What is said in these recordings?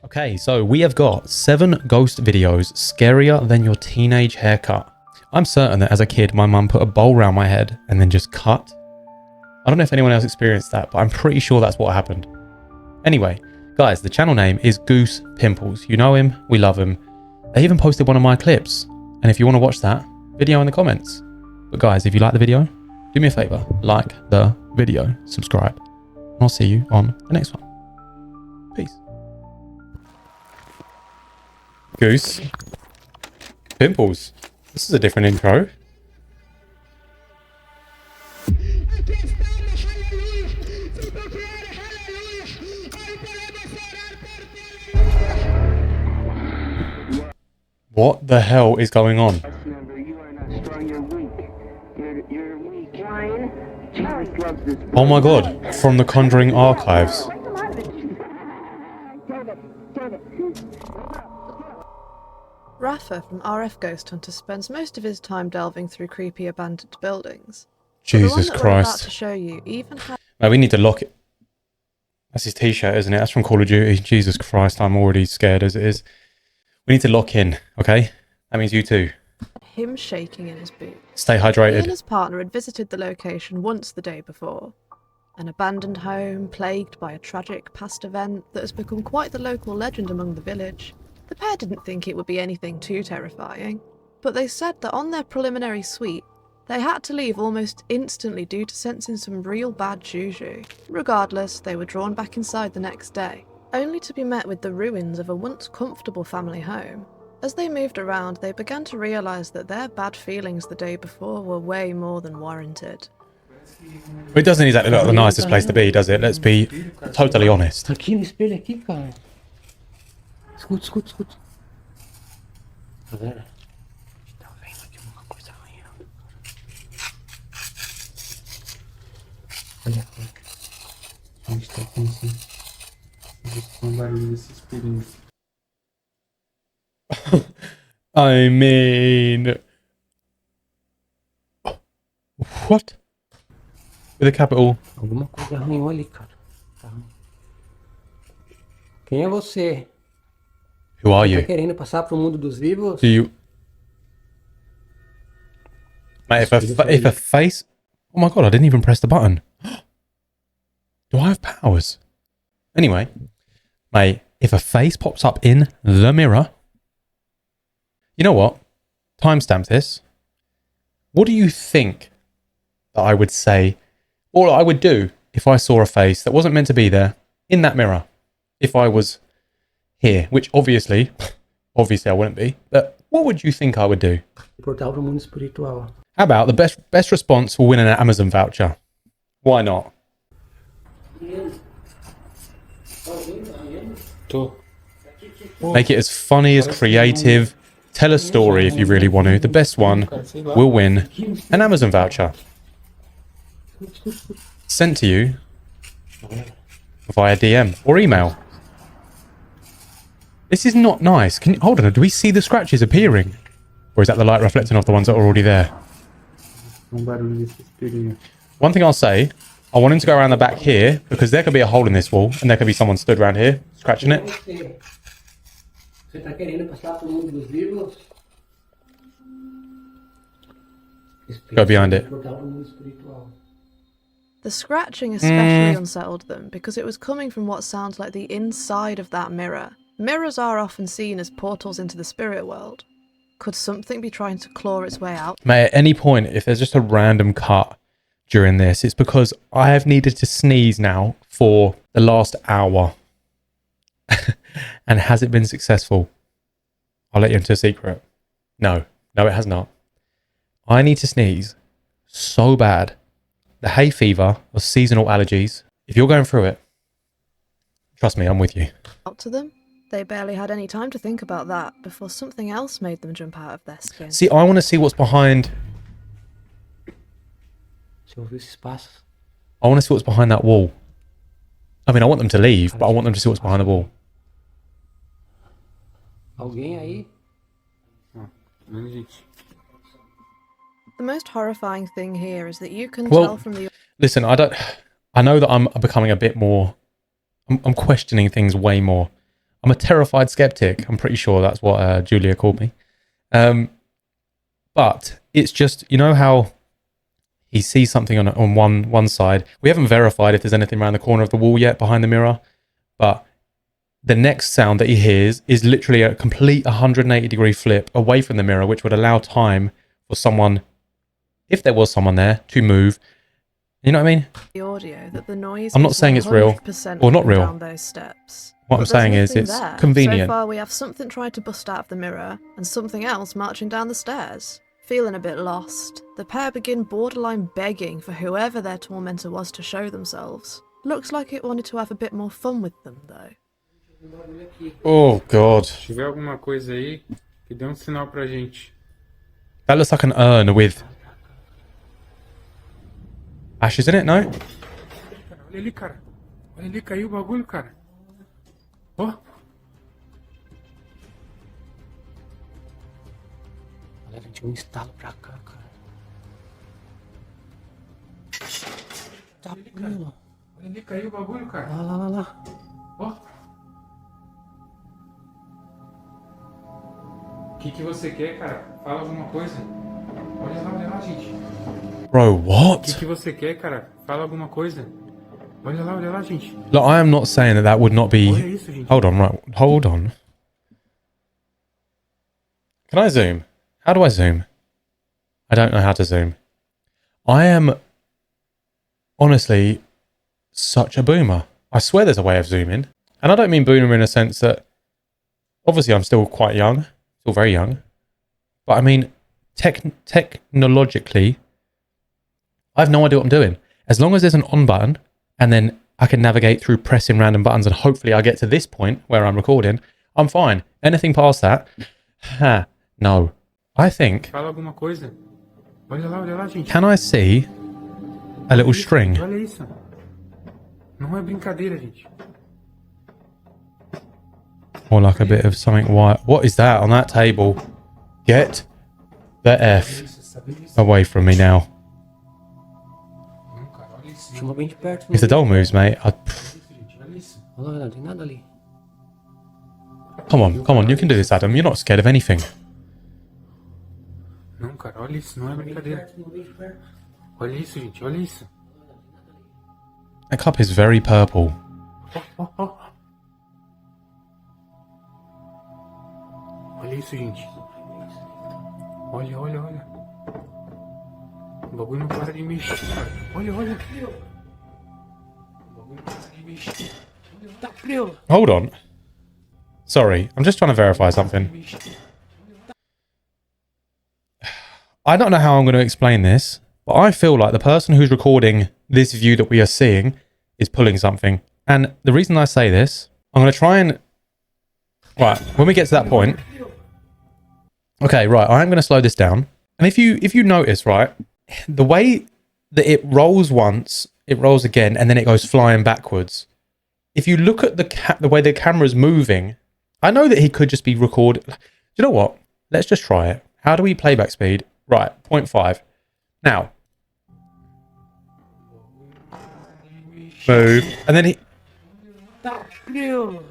Okay, so we have got 7 ghost videos scarier than your teenage haircut. I'm certain that as a kid, my mum put a bowl around my head and then just cut. I don't know if anyone else experienced that, but I'm pretty sure that's what happened. Anyway, guys, the channel name is Goose Pimples. You know him, we love him. They even posted one of my clips. And if you want to watch that, video in the comments. But guys, if you like the video, do me a favor, like the video, subscribe, and I'll see you on the next one. Peace. Goose Pimples. This is a different intro. What the hell is going on? Oh my god, from the Conjuring archives. Rafa from RF Ghost Hunter spends most of his time delving through creepy abandoned buildings. Jesus Christ. Christ. About to show you even had... No, we need to lock it. That's his t-shirt, isn't it? That's from Call of Duty. Jesus Christ, I'm already scared as it is. We need to lock in, okay? That means you too. him shaking in his boots. Stay He hydrated. and his partner had visited the location once the day before. An abandoned home plagued by a tragic past event that has become quite the local legend among the village. The pair didn't think it would be anything too terrifying, but they said that on their preliminary sweep, they had to leave almost instantly due to sensing some real bad juju. Regardless, they were drawn back inside the next day, only to be met with the ruins of a once comfortable family home. As they moved around, they began to realise that their bad feelings the day before were way more than warranted. It doesn't exactly look like the nicest place to be, does it? Let's be totally honest. Aqui no espelho aqui, cara. Escuta, escuta, escuta. Tá vendo? Tá vendo aqui uma coisa arranhando. Olha aqui. A gente tá aqui assim. Um barulho desse espelhinho. I mean... What? With a capital. Alguma coisa arranhou ali, cara. Tá. Quem é você? Who are Tá you? querendo passar pro mundo dos vivos? Do you... Mate, if a face... Oh my god, I didn't even press the button. Do I have powers? Anyway, mate, if a face pops up in the mirror... You know what? Timestamp this. What do you think that I would say, or I would do, if I saw a face that wasn't meant to be there in that mirror? If I was here, which obviously I wouldn't be, but what would you think I would do? Portal pro mundo espiritual. How about the best response will win an Amazon voucher? Why not? Tô. Make it as funny as creative. Tell a story if you really want to. The best one will win an Amazon voucher. Sent to you via DM or email. This is not nice. Can you, hold on, do we see the scratches appearing? Or is that the light reflecting off the ones that are already there? One thing I'll say, I want him to go around the back here because there could be a hole in this wall and there could be someone stood around here scratching it. Você tá querendo passar pro mundo dos vivos? Go behind it. Portal pro mundo espiritual. The scratching especially unsettled them because it was coming from what sounds like the inside of that mirror. Mirrors are often seen as portals into the spirit world. Could something be trying to claw its way out? Mate, at any point, if there's just a random cut during this, it's because I have needed to sneeze now for the last hour. And has it been successful? I'll let you into a secret. No, it has not. I need to sneeze so bad. The hay fever or seasonal allergies. If you're going through it, trust me, I'm with you. Out to them? They barely had any time to think about that before something else made them jump out of their skin. See, I want to see what's behind. Você ouviu esses passos? I want to see what's behind that wall. I mean, I want them to leave, but I want them to see what's behind the wall. Alguém aí? The most horrifying thing here is that you can Well, tell from the... Listen, I know that I'm becoming a bit more... I'm questioning things way more. I'm a terrified skeptic. I'm pretty sure that's what Julia called me. But it's just, you know how he sees something on one side. We haven't verified if there's anything around the corner of the wall yet behind the mirror, but the next sound that he hears is literally a complete 180-degree flip away from the mirror, which would allow time for someone, if there was someone there, to move. You know what I mean? The audio that the noise. I'm not saying it's real 100% or not real. down those steps. What But I'm saying there's is nothing it's there. convenient. So far, we have something trying to bust out of the mirror and something else marching down the stairs. Feeling a bit lost, the pair begin borderline begging for whoever their tormentor was to show themselves. Looks like it wanted to have a bit more fun with them, though. Oh, God. Se tiver alguma coisa aí, que dê sinal pra gente. That looks like an urn with ashes in it, no? Olha ali, cara. Olha ali, caiu o bagulho, cara. Ó. Galera, tinha estalo pra cá, cara. Tá pelo. Olha ali, caiu o bagulho, cara. Lá. Ó. O que você quer, cara? Fala alguma coisa. Olha lá, gente. Bro, O what? que você quer, cara? Fala alguma coisa. Olha lá, gente. Look, I am not saying that would not Olha be... isso, gente. Hold on, right. Hold on. Can I zoom? How do I zoom? I don't know how to zoom. I am honestly such a boomer. I swear there's a way of zooming. And I don't mean boomer in a sense that... Obviously, I'm still quite young. Still very young. But I mean, technologically, I have no idea what I'm doing. As long as there's an on button, and then I can navigate through pressing random buttons, and hopefully I get to this point where I'm recording, I'm fine. Anything past that, no. I think, Fala alguma coisa. Olha lá, gente. can I see a little string? Olha isso. Não é brincadeira, gente. Or like a bit of something white. What is that on that table? Get the F away from me now. Chama bem de perto. If the doll moves, mate, Olha lá, não tem nada ali. come on, you can do this, Adam. You're not scared of anything. Não, cara, olha isso. Não é brincadeira. Olha isso, gente. Olha isso. That cup is very purple. Ó. Olha isso, gente. Olha. O bagulho não para de mexer, cara. Olha. O bagulho não para de mexer. Tá frio. Hold on. Sorry, I'm just trying to verify something. I don't know how I'm going to explain this, but I feel like the person who's recording this view that we are seeing is pulling something. And the reason I say this, I'm going to try and... Right, when we get to that point... Okay, right, I am going to slow this down. And if you notice, right, the way that it rolls once, it rolls again, and then it goes flying backwards. If you look at the way the camera's moving, I know that he could just be recording. Do you know what? Let's just try it. How do we playback speed? Right, 0.5. Now. Move. And then he... Tá frio.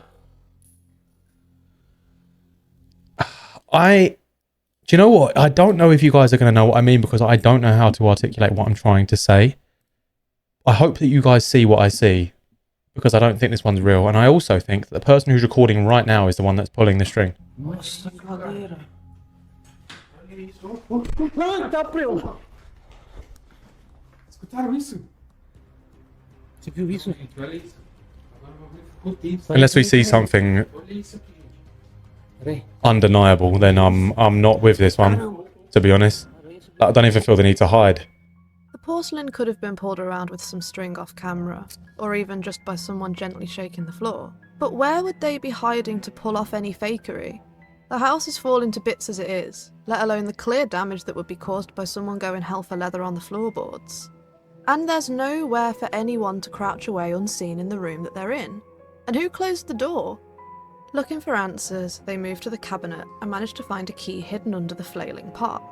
Do you know what? I don't know if you guys are going to know what I mean, because I don't know how to articulate what I'm trying to say. I hope that you guys see what I see, because I don't think this one's real. And I also think that the person who's recording right now is the one that's pulling the string. Nossa, galera. Ai, tá frio. Escutaram isso? Você viu isso? Olha isso. Agora o bagulho ficou tenso. Unless we see something Olha isso aqui, gente. Peraí. undeniable, then I'm not with this one, to be honest. I don't even feel the need to hide. The porcelain could have been pulled around with some string off camera, or even just by someone gently shaking the floor. But where would they be hiding to pull off any fakery? The house is falling to bits as it is, let alone the clear damage that would be caused by someone going hell for leather on the floorboards. And there's nowhere for anyone to crouch away unseen in the room that they're in. And who closed the door? Looking for answers, they move to the cabinet and manage to find a key hidden under the flailing pot.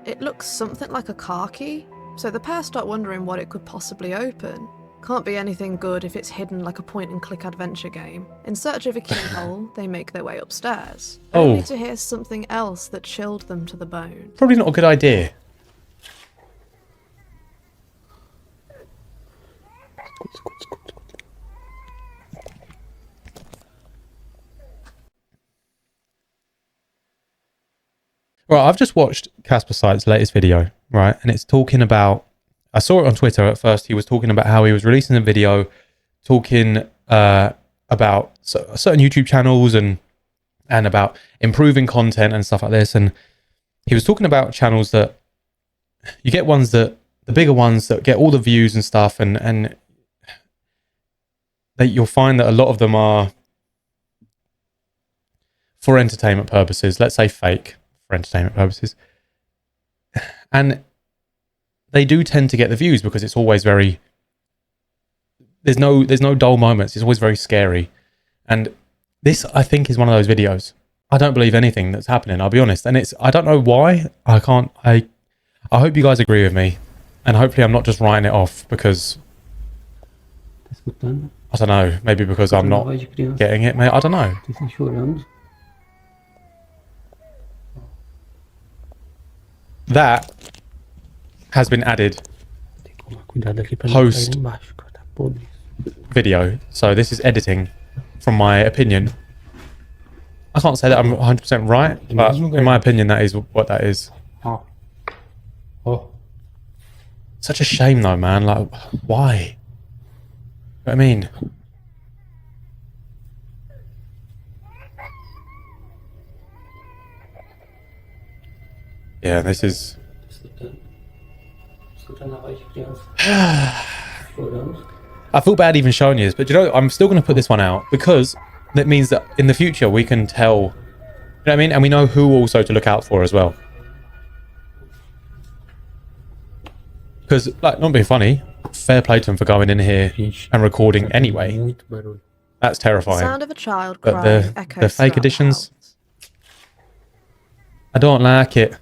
It looks something like a car key, so the pair start wondering what it could possibly open. Can't be anything good if it's hidden like a point-and-click adventure game. In search of a keyhole, they make their way upstairs, only to hear something else that chilled them to the bone. Probably not a good idea. Right, I've just watched Casper Sight's latest video, right? And it's talking about, I saw it on Twitter at first. He was talking about how he was releasing a video talking about certain YouTube channels and about improving content and stuff like this. And he was talking about channels that you get ones that, the bigger ones that get all the views and stuff, and that you'll find that a lot of them are for entertainment purposes, let's say fake for entertainment purposes. And they do tend to get the views because it's always very, there's no dull moments. It's always very scary. And this, I think, is one of those videos. I don't believe anything that's happening, I'll be honest. And I don't know why. I hope you guys agree with me. And hopefully I'm not just writing it off because, I don't know, maybe because I'm not getting it. I don't know. That has been added post video. So this is editing, from my opinion. I can't say that I'm 100% right, but in my opinion, that is what that is. Such a shame though, man. Like, why? You know what I mean? Yeah, this is... I feel bad even showing you this, but you know, I'm still going to put this one out because that means that in the future we can tell, you know what I mean? And we know who also to look out for as well. Because, like, not being funny, fair play to him for going in here and recording anyway. That's terrifying. The sound of a child But crying the echoes fake throughout the editions, house. I don't like it.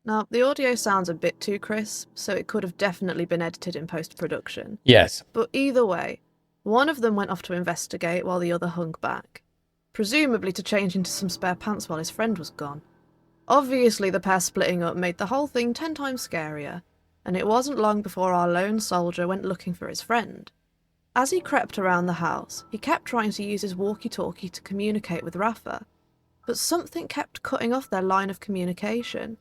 Now, the audio sounds a bit too crisp, so it could have definitely been edited in post-production. Yes. But either way, one of them went off to investigate while the other hung back, presumably to change into some spare pants while his friend was gone. Obviously, the pair splitting up made the whole thing 10 times scarier, and it wasn't long before our lone soldier went looking for his friend. As he crept around the house, he kept trying to use his walkie-talkie to communicate with Rafa, but something kept cutting off their line of communication.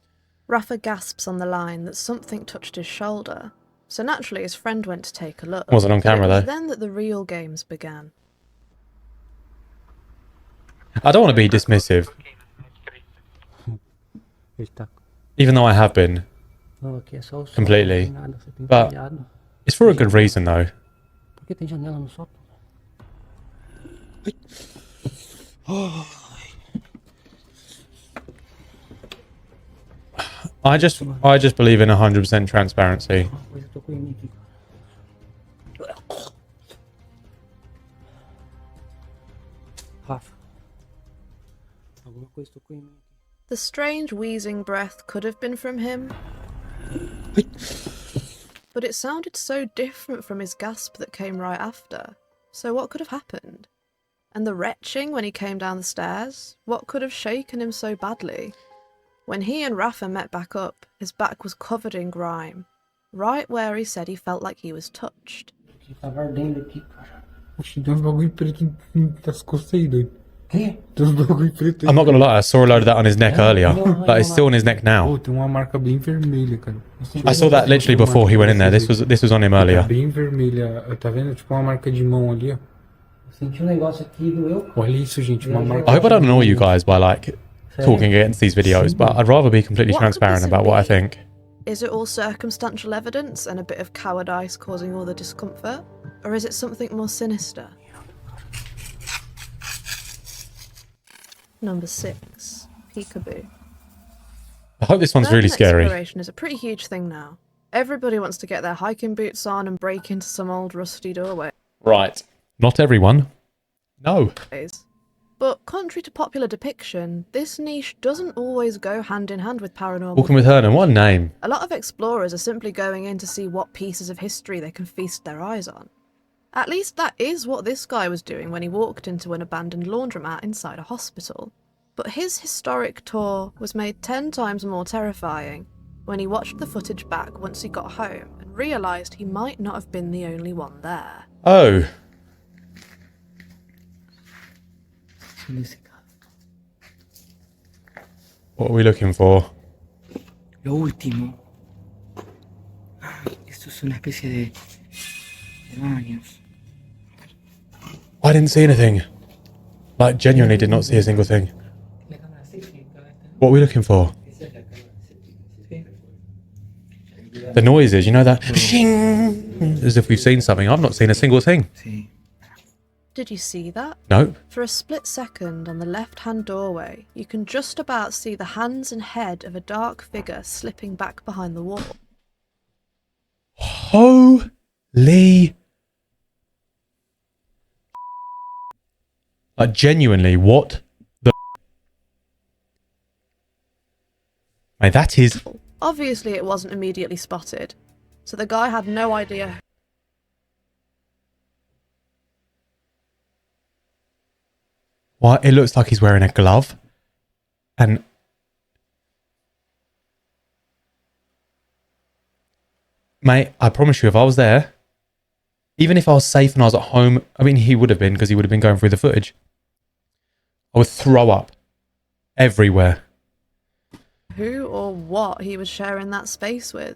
Rafa gasps on the line that something touched his shoulder, so naturally his friend went to take a look. Wasn't on camera, It was though. then that the real games began. I don't want to be dismissive, even though I have been completely. But it's for a good reason, though. I just believe in 100% transparency. The strange wheezing breath could have been from him, but it sounded so different from his gasp that came right after. So what could have happened? And the retching when he came down the stairs? What could have shaken him so badly? When he and Rafa met back up, his back was covered in grime, right where he said he felt like he was touched. I'm not gonna lie, I saw a load of that on his neck earlier. Like, it's still on his neck now. I saw that literally before he went in there. This was on him earlier. I hope I don't annoy you guys by like talking against these videos, but I'd rather be completely What transparent could this about what I be? think. Is it all circumstantial evidence and a bit of cowardice causing all the discomfort? Or is it something more sinister? Number 6. Peekaboo. I hope this one's really Urban scary. exploration is a pretty huge thing now. Everybody wants to get their hiking boots on and break into some old rusty doorway. Right. Not everyone. No. But contrary to popular depiction, this niche doesn't always go hand in hand with paranormal. Walking with Hernan, what a name. A lot of explorers are simply going in to see what pieces of history they can feast their eyes on. At least that is what this guy was doing when he walked into an abandoned laundromat inside a hospital. But his historic tour was made 10 times more terrifying when he watched the footage back once he got home and realised he might not have been the only one there. Oh. What are we looking for? Lo último. Esto es una especie de baños. I didn't see anything. Like, genuinely did not see a single thing. What are we looking for? The noises, you know that? Shing! As if we've seen something. I've not seen a single thing. Sí. Did you see that? Nope. For a split second on the left-hand doorway, you can just about see the hands and head of a dark figure slipping back behind the wall. Holy... Like, genuinely, what the... Mate, that is... Obviously it wasn't immediately spotted, so the guy had no idea. What? It looks like he's wearing a glove. And... Mate, I promise you, if I was there, even if I was safe and I was at home, I mean, he would have been, because he would have been going through the footage, I would throw up everywhere. Who or what he was sharing that space with.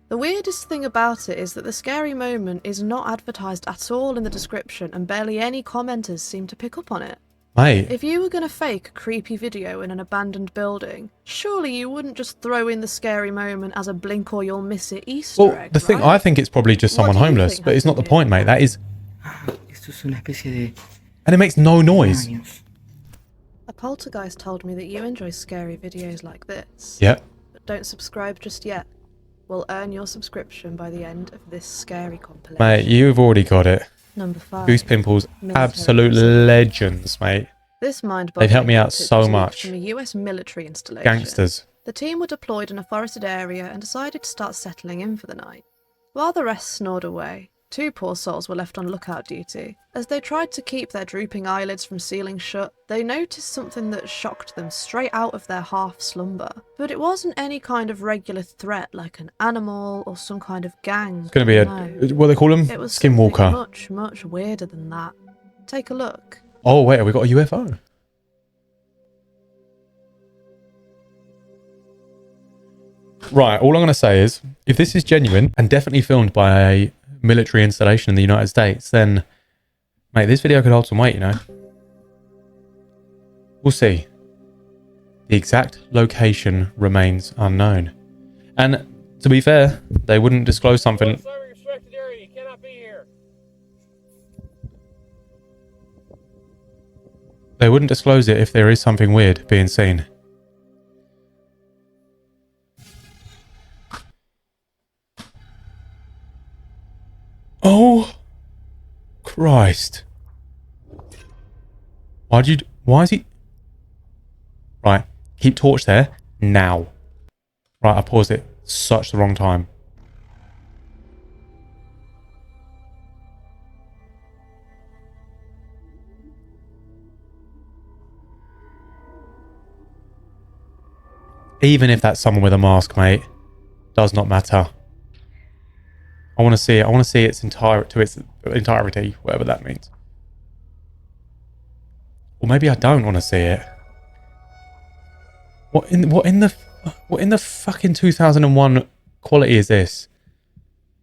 The weirdest thing about it is that the scary moment is not advertised at all in the description and barely any commenters seem to pick up on it. Mate, If you were going to fake a creepy video in an abandoned building, surely you wouldn't just throw in the scary moment as a blink or you'll miss it Easter well, egg, the thing, right? I think it's probably just What someone do you homeless, think but it's not the happened point, mate. That is... Esto es una especie de And it makes no noise. baños. A poltergeist told me that you enjoy scary videos like this. Yeah. But don't subscribe just yet. We'll earn your subscription by the end of this scary compilation. Mate, you've already got it. Number 5. Goose Pimples, Military absolute prison. legends, mate. This mind They've helped me out so much. From a US military installation. Gangsters. The team were deployed in a forested area and decided to start settling in for the night. While the rest snored away, 2 poor souls were left on lookout duty. As they tried to keep their drooping eyelids from sealing shut, they noticed something that shocked them straight out of their half-slumber. But it wasn't any kind of regular threat like an animal or some kind of gang. It's going to be No. what do they call them? It was something Skinwalker. much, much weirder than that. Take a look. Oh, wait, have we got a UFO? Right, all I'm going to say is, if this is genuine and definitely filmed by a military installation in the United States, then, mate, this video could hold some weight, you know? We'll see. The exact location remains unknown. And, to be fair, they wouldn't disclose something... Restricted area. You cannot be here. They wouldn't disclose it if there is something weird being seen. Oh, Christ. Why is he... Right, keep torch there, now. Right, I paused it. Such the wrong time. Even if that's someone with a mask, mate, does not matter. I want to see it. I want to see its entirety, whatever that means. Or maybe I don't want to see it. What in the fucking 2001 quality is this?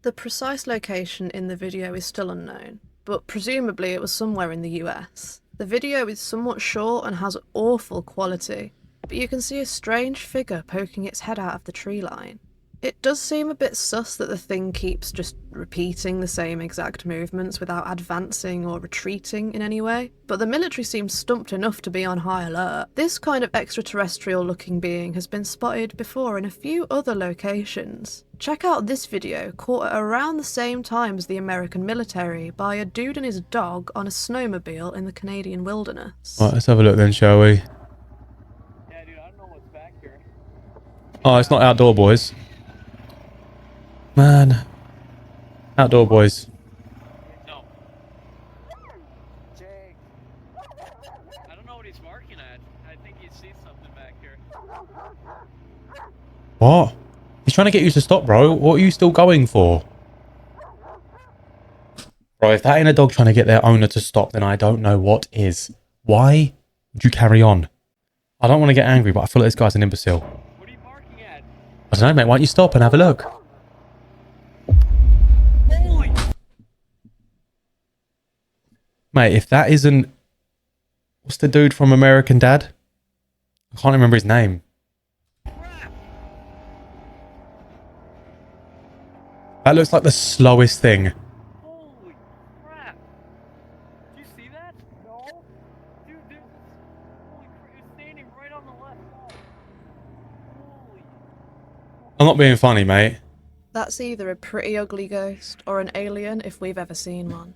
The precise location in the video is still unknown, but presumably it was somewhere in the US. The video is somewhat short and has awful quality, but you can see a strange figure poking its head out of the tree line. It does seem a bit sus that the thing keeps just repeating the same exact movements without advancing or retreating in any way, but the military seems stumped enough to be on high alert. This kind of extraterrestrial looking being has been spotted before in a few other locations. Check out this video caught at around the same time as the American military by a dude and his dog on a snowmobile in the Canadian wilderness. Right, let's have a look then, shall we? Yeah, dude, I don't know what's back here. Oh, it's not outdoor, boys. Man. Outdoor, boys. No. Jake. I don't know what he's marking at. I think he sees something back here. What? He's trying to get you to stop, bro. What are you still going for? Bro, if that ain't a dog trying to get their owner to stop, then I don't know what is. Why would you carry on? I don't want to get angry, but I feel like this guy's an imbecile. What are you marking at? I don't know, mate. Why don't you stop and have a look? Holy! Mate, if that isn't... What's the dude from American Dad? I can't remember his name. That looks like the slowest thing. Holy crap! Do you see that? No. Dude, there's... Holy crap, it's standing right on the left side. Holy... I'm not being funny, mate. That's either a pretty ugly ghost or an alien if we've ever seen one.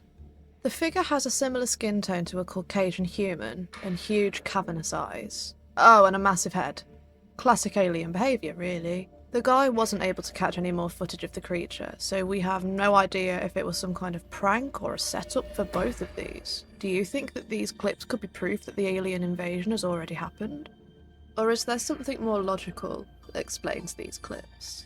The figure has a similar skin tone to a Caucasian human and huge cavernous eyes. Oh, and a massive head. Classic alien behaviour, really. The guy wasn't able to catch any more footage of the creature, so we have no idea if it was some kind of prank or a setup for both of these. Do you think that these clips could be proof that the alien invasion has already happened? Or is there something more logical that explains these clips?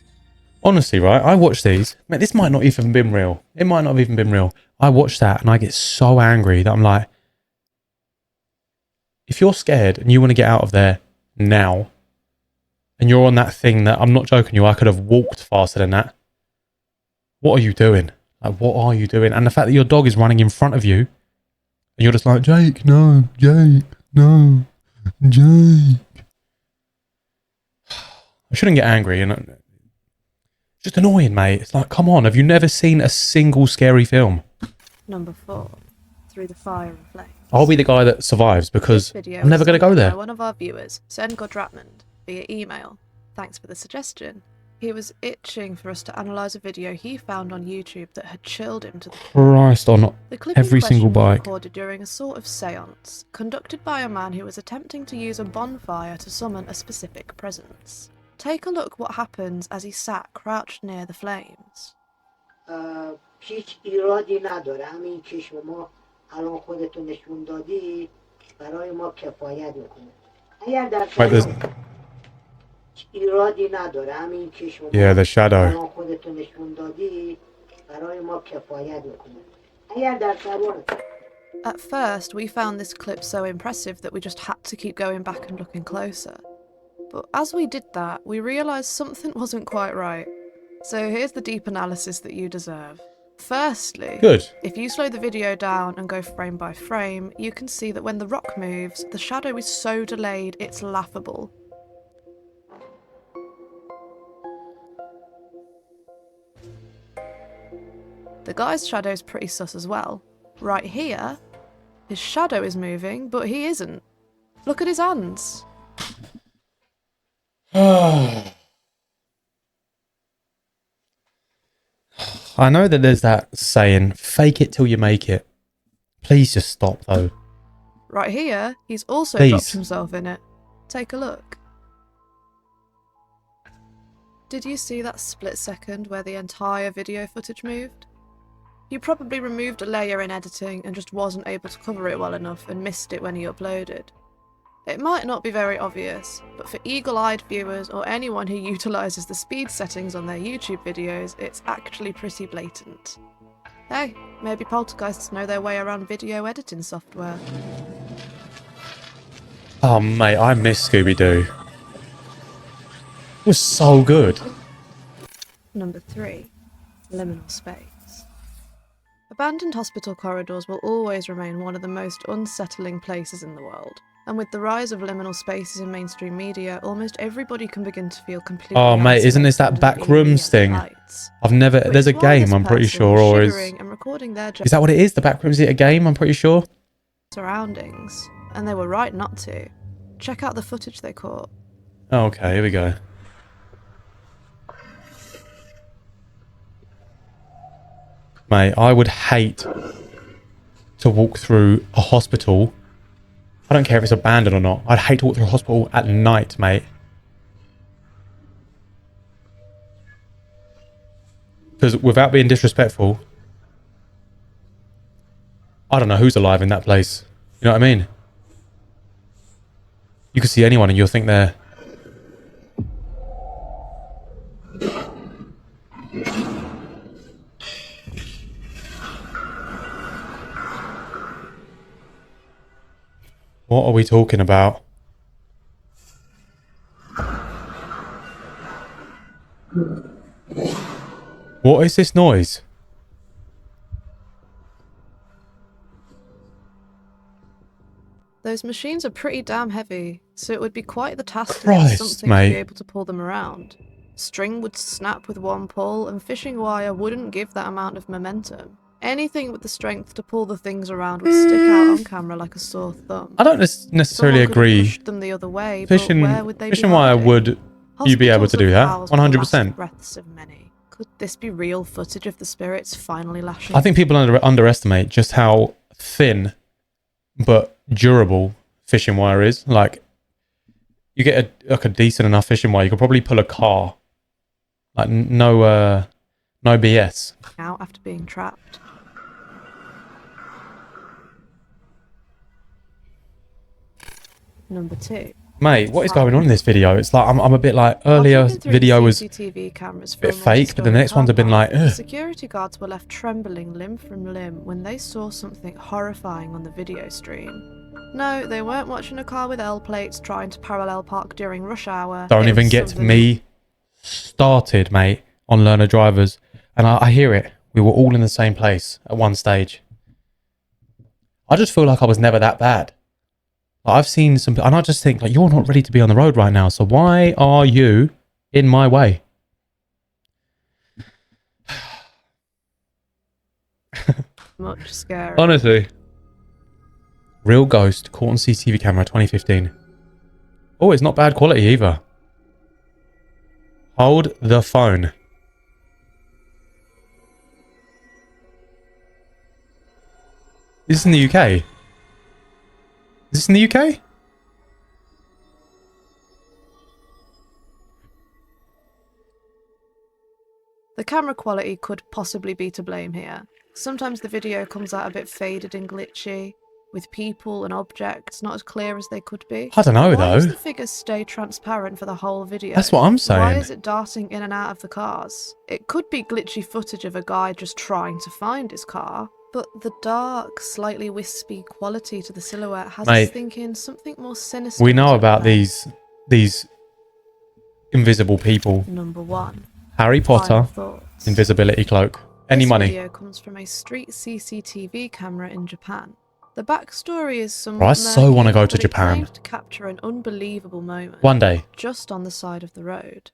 Honestly, right, I watched these. Mate, this might not even been real. It might not have even been real. I watched that and I get so angry that I'm like, if you're scared and you want to get out of there now, and you're on that thing that, I'm not joking you, I could have walked faster than that. What are you doing? Like, what are you doing? And the fact that your dog is running in front of you, and you're just like, Jake, no, Jake, no, Jake. I shouldn't get angry, and it's just annoying, mate. It's like, come on, have you never seen a single scary film? Number 4. Through the Fire and Flames. I'll be the guy that survives because This video I'm never was going to go sent there. by one of our viewers, Sen Godratmund, via email. Thanks for the suggestion. He was itching for us to analyse a video he found on YouTube that had chilled him to the core. Christ on The clip every in question single was bike. recorded during a sort of seance, conducted by a man who was attempting to use a bonfire to summon a specific presence. Take a look what happens as he sat crouched near the flames. هیچ ایرادی نداره همین که شما الان خودتون نشون دادی برای ما کفایت میکنه اگر در ایرادی نداره همین که شما الان خودتون نشون دادی برای ما کفایت میکنه اگر در سوار At first, we found this clip so impressive that we just had to keep going back and looking closer. But as we did that, we realised something wasn't quite right. So here's the deep analysis that you deserve. Firstly, Good. if you slow the video down and go frame by frame, you can see that when the rock moves, the shadow is so delayed it's laughable. The guy's shadow is pretty sus as well. Right here, his shadow is moving, but he isn't. Look at his hands. I know that there's that saying, fake it till you make it. Please just stop though. Right here, he's also Please. dropped himself in it. Take a look. Did you see that split second where the entire video footage moved? He probably removed a layer in editing and just wasn't able to cover it well enough and missed it when he uploaded. It might not be very obvious, but for eagle-eyed viewers or anyone who utilises the speed settings on their YouTube videos, it's actually pretty blatant. Hey, maybe poltergeists know their way around video editing software. Oh mate, I miss Scooby-Doo. It was so good. Number 3. Liminal space. Abandoned hospital corridors will always remain one of the most unsettling places in the world. And with the rise of liminal spaces in mainstream media, almost everybody can begin to feel completely Oh, mate, isn't this isolated that under the eerie Backrooms yellow thing? lights. I've never... Which There's a is why game, this I'm pretty person sure, was or is... shivering and recording their Is that what it is? The Backrooms, is it a game? I'm pretty sure. surroundings, and they were right not to. Check out the footage they caught. Oh, okay, here we go. Mate, I would hate to walk through a hospital. I don't care if it's abandoned or not. I'd hate to walk through a hospital at night, mate. Because without being disrespectful, I don't know who's alive in that place. You know what I mean? You could see anyone and you'll think they're... What are we talking about? What is this noise? Those machines are pretty damn heavy, so it would be quite the task to get Christ, something mate. to be able to pull them around. String would snap with one pull, and fishing wire wouldn't give that amount of momentum. Anything with the strength to pull the things around would stick out on camera like a sore thumb. I don't necessarily Someone could have agree. pushed them the other way, but where would they Fishing be wire hiding? would you be able Hospitals to do have that? housed the last 100%. breaths of many. Could this be real footage of the spirits finally lashing? I think people underestimate just how thin but durable fishing wire is. Like, you get a decent enough fishing wire, you could probably pull a car. Like, no BS. out after being trapped. Number 2. Mate, what is going on in this video? It's like, I'm a bit like, earlier After looking through video the was a CCTV cameras bit from a fake, but the multi-storey next ones have been car like, park, ugh. security guards were left trembling limb from limb when they saw something horrifying on the video stream. No, they weren't watching a car with L plates trying to parallel park during rush hour. Don't It even was get something me started, mate, on learner drivers. And I hear it. We were all in the same place at one stage. I just feel like I was never that bad. Like, I've seen some, and I just think, like, you're not ready to be on the road right now, so why are you in my way? much scarier. Honestly. Real ghost caught on CCTV camera 2015. Oh, it's not bad quality either. Hold the phone. Is this in the UK? Is this in the UK? The camera quality could possibly be to blame here. Sometimes the video comes out a bit faded and glitchy, with people and objects not as clear as they could be. I don't know, Why though. does the figure stay transparent for the whole video? That's what I'm Why saying. is it darting in and out of the cars? It could be glitchy footage of a guy just trying to find his car, but the dark, slightly wispy quality to the silhouette has us Mate, thinking something more sinister. We know was at about play. these invisible people. Number 1. Harry Potter, Final thoughts. invisibility cloak. Any This money. video comes from a street CCTV camera in Japan. The backstory is somewhat Bro, I so wanna murky, go to but it Japan. claimed to capture an unbelievable moment One day. just on the side of the road.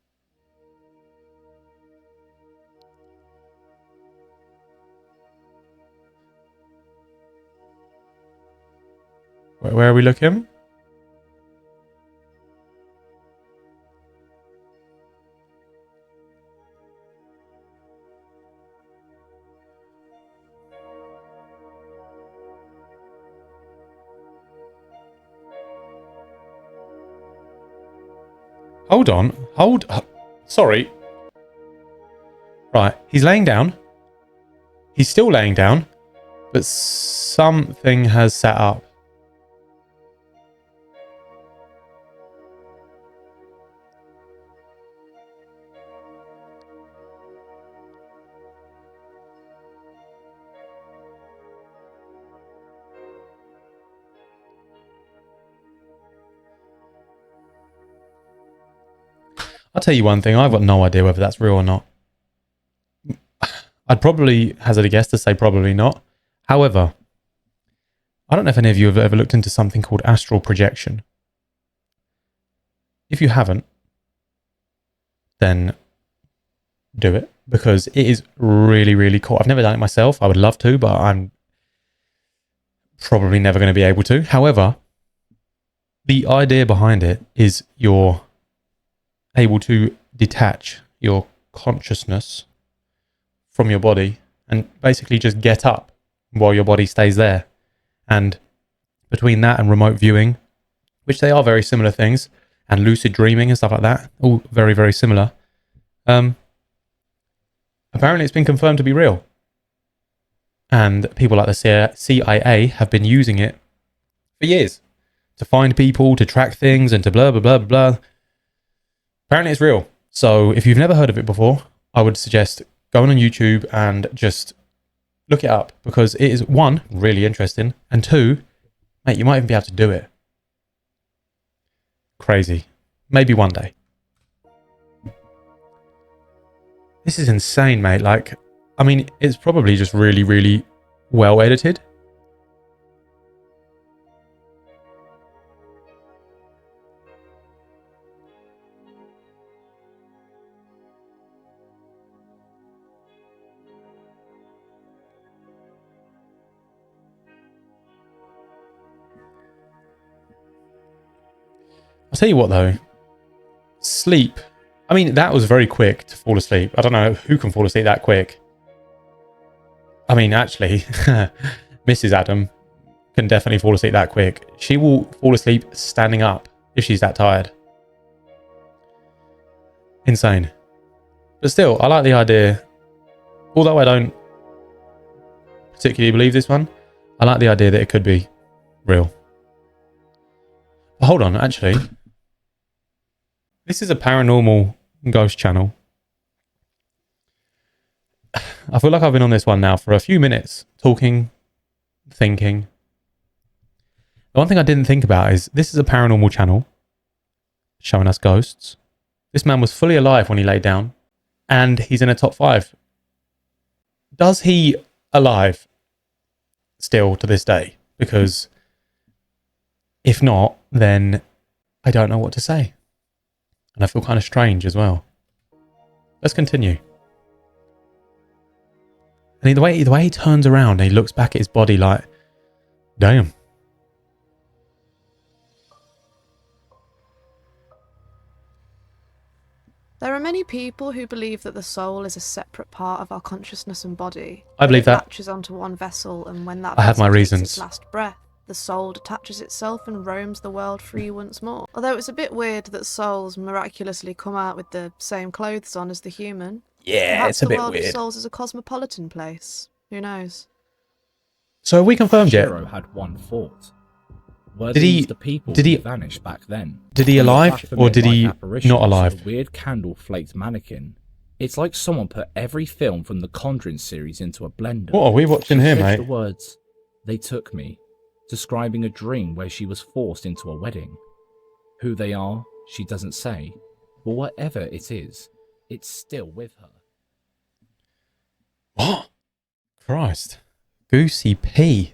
Where are we looking? Hold on. Sorry. Right. He's laying down. He's still laying down. But something has set up. I'll tell you one thing. I've got no idea whether that's real or not. I'd probably hazard a guess to say probably not. However, I don't know if any of you have ever looked into something called astral projection. If you haven't, then do it, because it is really, really cool. I've never done it myself. I would love to, but I'm probably never going to be able to. However, the idea behind it is you're able to detach your consciousness from your body and basically just get up while your body stays there. And between that and remote viewing, which they are very similar things, and lucid dreaming and stuff like that, all very, very similar. Apparently it's been confirmed to be real. And people like the CIA have been using it for years to find people, to track things, and to blah, blah, blah, blah. Apparently it's real. So if you've never heard of it before, I would suggest going on YouTube and just look it up, because it is, one, really interesting, and two, mate, you might even be able to do it. Crazy. Maybe one day. This is insane, mate. Like, I mean, it's probably just really, really well edited. I'll tell you what though, sleep. I mean, that was very quick to fall asleep. I don't know who can fall asleep that quick. I mean, actually, Mrs. Adam can definitely fall asleep that quick. She will fall asleep standing up if she's that tired. Insane. But still, I like the idea. Although I don't particularly believe this one, I like the idea that it could be real. But hold on, actually. This is a paranormal ghost channel. I feel like I've been on this one now for a few minutes, talking, thinking. The one thing I didn't think about is this is a paranormal channel showing us ghosts. This man was fully alive when he laid down, and he's in a top 5. Does he alive still to this day? Because if not, then I don't know what to say. And I feel kind of strange as well. Let's continue. And the way he turns around and he looks back at his body like, damn. There are many people who believe that the soul is a separate part of our consciousness and body. I believe that. It latches onto one vessel, and when that I have vessel my takes reasons. its last breath, the soul detaches itself and roams the world free once more. Although it's a bit weird that souls miraculously come out with the same clothes on as the human. Yeah, Perhaps it's a bit the world weird. of souls is a cosmopolitan place. Who knows? So have we confirmed yet? Shiro had one thought. Were Did he- these the people did he- who vanished back then? Did he When the alive Baphomet or did he like apparition not was alive? A weird candle flaked mannequin. It's like someone put every film from the Conjuring series into a blender. What are we watching here, She said mate? the words, "They took me," describing a dream where she was forced into a wedding. Who they are, she doesn't say, but whatever it is, it's still with her. What? Christ. Goosey P.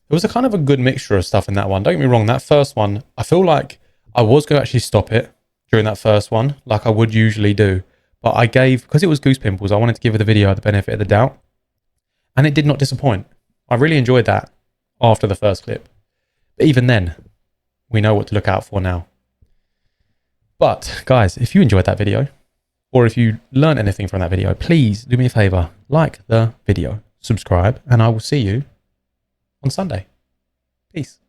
There was a kind of a good mixture of stuff in that one. Don't get me wrong, that first one, I feel like I was going to actually stop it during that first one, like I would usually do. But I gave, because it was Goose Pimples, I wanted to give the video the benefit of the doubt. And it did not disappoint. I really enjoyed that after the first clip. But even then, we know what to look out for now. But guys, if you enjoyed that video, or if you learned anything from that video, please do me a favor, like the video, subscribe, and I will see you on Sunday. Peace.